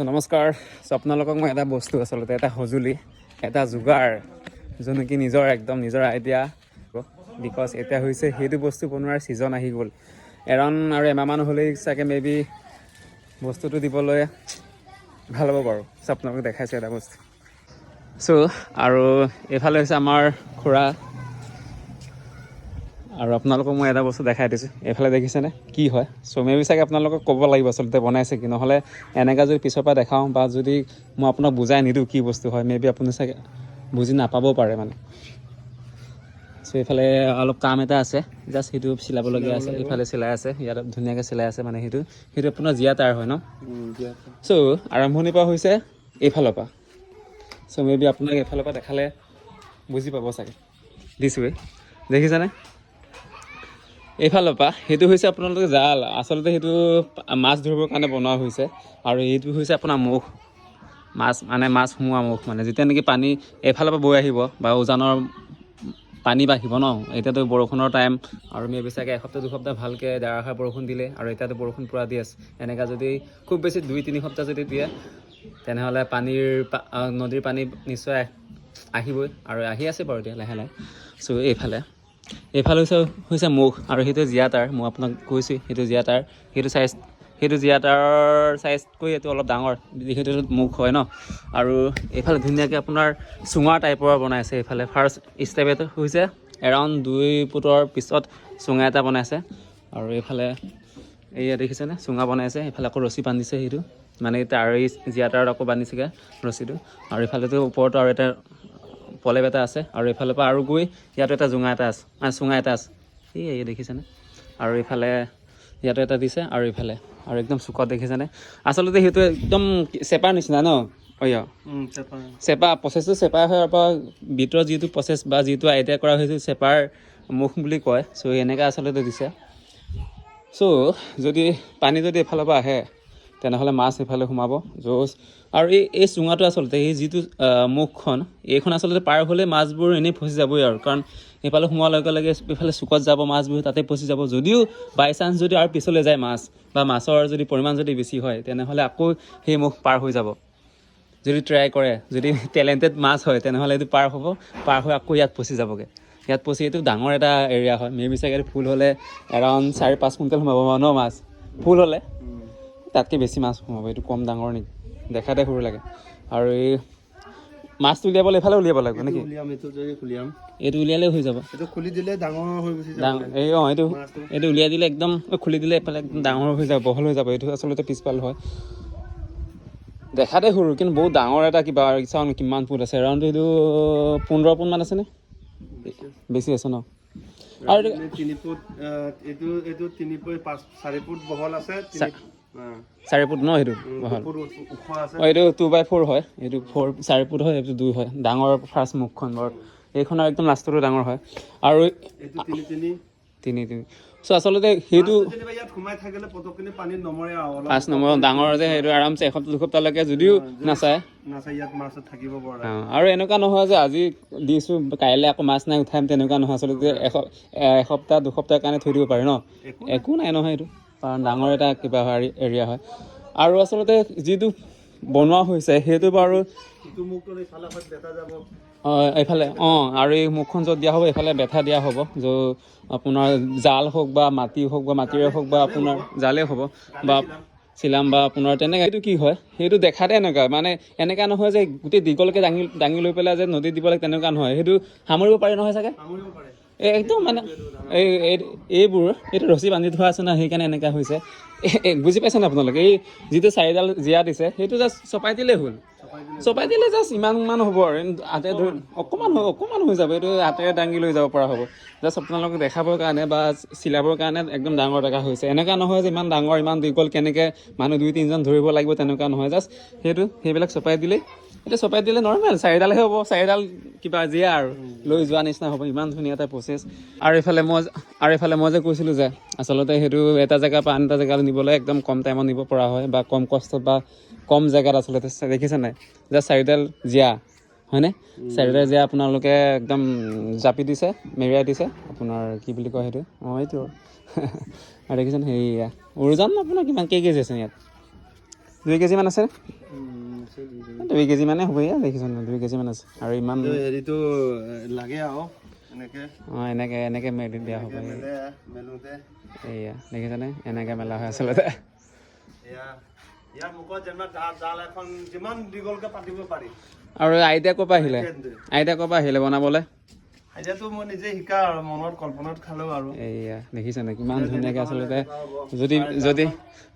নমস্কাৰ। আপোনালোকক মই এটা বস্তু আচলতে এটা সঁজুলি এটা যোগাৰ যোন নেকি নিজৰ আইডিয়া বিকজ এতিয়া হৈছে সেইটো বস্তু বনোৱাৰ ছিজন আহি গ'ল। এৰাউণ্ড আৰু এমাহমান হ'লেই চাগে মেবি বস্তুটো দিবলৈ ভাল হ'ব বাৰু। আপোনালোকক দেখাইছোঁ এটা বস্তু। আৰু এইফালে হৈছে আমাৰ খুৰা, আৰু আপোনালোকক মই এটা বস্তু দেখাই দিছোঁ। এইফালে দেখিছেনে কি হয়? মেবি চাগে আপোনালোকক ক'ব লাগিব আচলতে বনাইছে কি, নহ'লে এনেকৈ যদি পিছৰ পৰা দেখাওঁ বা যদি মই আপোনাক বুজাই নিদিওঁ কি বস্তু হয়, মেবি আপুনি চাগে বুজি নাপাবও পাৰে মানে। এইফালে অলপ কাম এটা আছে, জাষ্ট সেইটো চিলাবলগীয়া আছে। এইফালে চিলাই আছে, ইয়াত ধুনীয়াকৈ চিলাই আছে মানে সেইটো আপোনাৰ জীয়া টায়াৰ হয় ন। আৰম্ভণিৰ পৰা হৈছে এইফালৰ পৰা। মেবি আপোনাক এইফালৰ পৰা দেখালে বুজি পাব চাগে। দিছোঁৱে, দেখিছেনে? এইফালৰ পৰা সেইটো হৈছে আপোনালোকে জাল, আচলতে সেইটো মাছ ধৰিবৰ কাৰণে বনোৱা হৈছে। আৰু এইটো হৈছে আপোনাৰ মুখ, মাছ সোমোৱা মুখ মানে। যেতিয়া নেকি পানী এইফালৰ পৰা বৈ আহিব বা উজানৰ পানী বাঢ়িব ন, এতিয়াতো বৰষুণৰ টাইম আৰু মেবি চাগে এসপ্তাহ দুসপ্তাহ ভালকৈ ধাৰাসাৰ বৰষুণ দিলে, আৰু এতিয়াতো বৰষুণ পূৰা দি আছে। এনেকৈ যদি খুব বেছি 2-3 সপ্তাহ যদি দিয়ে, তেনেহ'লে নদীৰ পানী নিশ্চয় আহিবই, আৰু আহি আছে বাৰু এতিয়া লাহে লাহে। এইফালে হৈছে মুখ, আৰু সেইটো জীয়া টাৰ। মই আপোনাক কৈছোঁ সেইটো জীয়া টাৰ, সেইটো জীয়া টাৰৰ চাইজতকৈ এইটো অলপ ডাঙৰ, যিহেতু মুখ হয় ন। আৰু এইফালে ধুনীয়াকৈ আপোনাৰ চুঙাৰ টাইপৰ বনাইছে। এইফালে ফাৰ্ষ্ট ষ্টেপ এইটো হৈছে এৰাউণ্ড 2 ফুটৰ পিছত চুঙা এটা বনাইছে। আৰু এইফালে এয়া দেখিছেনে চুঙা বনাইছে। এইফালে আকৌ ৰছী বান্ধিছে, সেইটো মানে তাৰ এই জীয়া টাৰত আকৌ বান্ধিছেগৈ ৰছীটো। আৰু এইফালেতো ওপৰতো আৰু এটা পলেপ এটা আছে, আৰু এইফালৰ পৰা আৰু গৈ ইয়াতো এটা চুঙা এটা আছে। এই দেখিছেনে? আৰু এইফালে ইয়াতো এটা দিছে, আৰু এইফালে আৰু একদম চুকত দেখিছেনে? আচলতে সেইটো একদম চেপাৰ নিচিনা ন। চেপা প্ৰচেছটো চেপাৰ হয়, পৰা ভিতৰত যিটো প্ৰচেছ বা যিটো আইডিয়া কৰা হৈছে চেপাৰ মুখ বুলি কয়। এনেকৈ আচলতে দিছে। যদি পানী যদি এইফালৰ পৰা আহে, তেনেহ'লে মাছ এইফালে সোমাব জোচ। আৰু এই চুঙাটো আচলতে এই যিটো মুখখন, এইখন আচলতে পাৰ হ'লে মাছবোৰ এনেই ফচি যাবই আৰু, কাৰণ এইফালে সোমোৱাৰ লগে লগে এইফালে চুকত যাব মাছবোৰ, তাতে ফচি যাব। যদিও বাই চান্স যদি আৰু পিছলৈ যায় মাছ, বা মাছৰ যদি পৰিমাণ যদি বেছি হয়, তেনেহ'লে আকৌ সেই মুখ পাৰ হৈ যাব। যদি ট্ৰাই কৰে, যদি টেলেণ্টেড মাছ হয়, তেনেহ'লে এইটো পাৰ হৈ আকৌ ইয়াত ফচি যাবগৈ। ইয়াত ফচি এইটো ডাঙৰ এটা এৰিয়া হয়। মেবি চাগে ফুল হ'লে এৰাউণ্ড 4-5 কুইণ্টেল সোমাব ন মাছ। ফুল হ'লে তাতকৈ বেছি মাছ সোমাব। এইটো কম ডাঙৰ নেকি, দেখাতে সৰু লাগে। আৰু এই মাছটো উলিয়াবলৈ এইফালে উলিয়াব লাগিব নেকি? এইটো উলিয়ালেই হৈ যাব। খুলি দিলে ডাঙৰ হৈ গৈছে। এইটো উলিয়াই দিলে একদম খুলি দিলে এইফালে একদম ডাঙৰ হৈ যাব, বহল হৈ যাব। এইটো আচলতে পিছফাল হয়, দেখাতে সৰু কিন্তু বহুত ডাঙৰ এটা কিবা। চাওঁ কিমান ফুট আছে, এৰাউণ্ড এইটো 15 ফুট মান আছেনে? বেছি আছে ন। আৰু 3 ফুট, এইটো 3.5-4 ফুট বহল আছে। 4 ফুট ন সেইটো বহল। এইটো 2x4 হয়, এইটো 4 ফুট হয়, এইটো 2 হয়। ডাঙৰ ফাৰ্ষ্ট মুখখন বাৰু, এইখনৰ একদম লাষ্টটো ডাঙৰ হয়। আৰু 3 আচলতে সেইটো পাঁচ নম্বৰ ডাঙৰ যে, সেইটো আৰামছে এসপ্তাহ দুসপ্তাহলৈকে যদিও নাচায় ইয়াত মাছ থাকিব পৰা। আৰু এনেকুৱা নহয় যে আজি দিছোঁ কাইলৈ আকৌ মাছ নাই উঠাম, তেনেকুৱা নহয়। আচলতে এসপ্তাহ দুসপ্তাহৰ কাৰণে থৈ দিব পাৰে ন, একো নাই নহয় এইটো, কাৰণ ডাঙৰ এটা কিবা এৰিয়া হয়। আৰু আচলতে যিটো বনোৱা হৈছে সেইটো বাৰু এইফালে আৰু এই মুখখন য'ত দিয়া হ'ব, এইফালে বেঠা দিয়া হ'ব। য'ত আপোনাৰ জাল হওক বা মাটি হওক বা মাটিৰে হওক বা আপোনাৰ জালেই হ'ব বা চিলাম বা আপোনাৰ তেনেকৈ। এইটো কি হয়, সেইটো দেখাতে এনেকুৱা মানে, এনেকুৱা নহয় যে গোটেই দীঘলকৈ দাঙি লৈ পেলাই যে নদীত দিব লাগে, তেনেকুৱা নহয়। সেইটো সামৰিব পাৰি নহয় চাগে, একদম মানে এইটো ৰছী বান্ধি থোৱা আছে ন, সেইকাৰণে এনেকুৱা হৈছে। বুজি পাইছেনে আপোনালোকে? এই যিটো 4ডাল জীয়া দিছে, সেইটো জাষ্ট চপাই দিলেই হ'ল। চপাই দিলে জাষ্ট ইমান হ'ব আৰু হাতে ধৰি অকণমান হৈ যাব। এইটো হাতেৰে দাঙি লৈ যাব পৰা হ'ব। জাষ্ট আপোনালোকক দেখাবৰ কাৰণে বা চিলাবৰ কাৰণে একদম ডাঙৰ দেখা হৈছে। এনেকুৱা নহয় যে ইমান ডাঙৰ ইমান দীঘল কেনেকৈ মানুহ 2-3জন ধৰিব লাগিব, তেনেকুৱা নহয়। জাষ্ট সেইবিলাক চপাই দিলে নৰ্মেল 4ডালহে হ'ব। 4ডাল কিবা জীয়া আৰু লৈ যোৱা নিচিনা হ'ব। ইমান ধুনীয়া এটা প্ৰচেছ। আৰু এইফালে মই যে কৈছিলোঁ যে আচলতে সেইটো এটা জেগাৰ পৰা আন এটা জেগালৈ নিবলৈ একদম কম টাইমত নিব পৰা হয়, বা কম কষ্টত বা কম জেগাত আচলতে। দেখিছে নাই যে 4ডাল জীয়া হয়নে? 4ডাল জীয়া আপোনালোকে একদম জাপি দিছে, মেৰিয়াই দিছে। আপোনাৰ কি বুলি কয় সেইটো? এইটো আৰু দেখিছেনে? সেয়া ওজন আপোনাৰ কিমান কেজি আছে ইয়াত? 2 কেজি মান আছে আছে 2 কেজি মানে হ'বই দেখিছ ন 2 কেজি মান আছে আৰু ইমান হেৰিটো লাগে আৰু এনেকে এনেকে মেলি দিয়া হ'ব মেলোতে এয়া দেখিছানে এনেকে মেলা হয় আচলতে ইয়াৰ মুখত যেনিবা জাল এখন যিমান দীঘলকে পাতিব পাৰি আৰু আইডিয়া ক'ৰ পৰা আহিলে বনাবলৈ আইডিয়াটো মই নিজে শিকা আৰু মনত কল্পনাত খালো আৰু এয়া দেখিছানে কিমান ধুনীয়াকে আচলতে যদি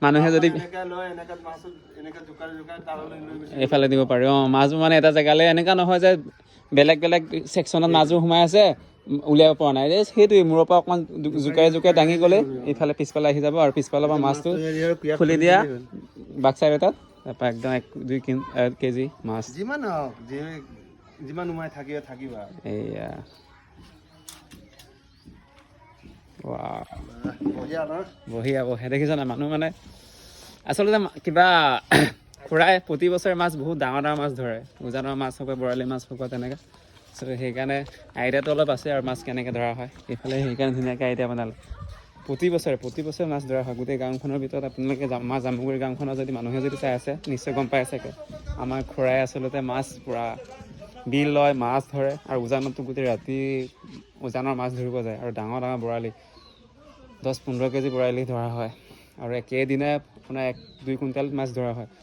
মানুহে যদি এনেকে লয় এনেকে মাছ এনেকে জোকাৰি তালৈ লৈ গৈছে এইফালে দিব পাৰি মাছবোৰ মানে এটা জেগালৈ এনেকুৱা নহয় যে বেলেগ ছেকশ্যনত মাছবোৰ সোমাই আছে উলিয়াব পৰা নাই সেইটোৱে মূৰৰ পৰা অকণমান জোকাৰি দাঙি গ'লে এইফালে পিছফালে আহি যাব আৰু পিছফালৰ পৰা মাছটো খুলি দিয়া বাক চাইড এটাত তাৰপৰা একদম 1-2 কেজি মাছ যিমান হওক যিমান উমাই থাকিবা এয়া বঢ়িয়া দেখিছ না মানুহ মানে আচলতে কিবা খুৰাই প্ৰতি বছৰে মাছ বহুত ডাঙৰ মাছ ধৰে উজানৰ মাছ হওক বৰালি মাছ হওক তেনেকৈ আচলতে সেইকাৰণে আইডিয়াটো অলপ আছে আৰু মাছ কেনেকৈ ধৰা হয় এইফালে সেইকাৰণে ধুনীয়াকৈ আইডিয়া বনালে প্ৰতি বছৰে মাছ ধৰা হয় গোটেই গাঁওখনৰ ভিতৰত আপোনালোকে আমাৰ জামুগুৰি গাঁওখনৰ যদি মানুহে যদি চাই আছে নিশ্চয় গম পাই আছে আমাৰ খুৰাই আচলতে মাছ পূৰা বিল লয় মাছ ধৰে আৰু উজানতো গোটেই ৰাতি উজানৰ মাছ ধৰিব যায় আৰু ডাঙৰ বৰালি 10-15 কেজি বৰালি ধৰা হয় আৰু একেদিনাই আপোনাৰ 1-2 কুইণ্টেল মাছ ধৰা হয়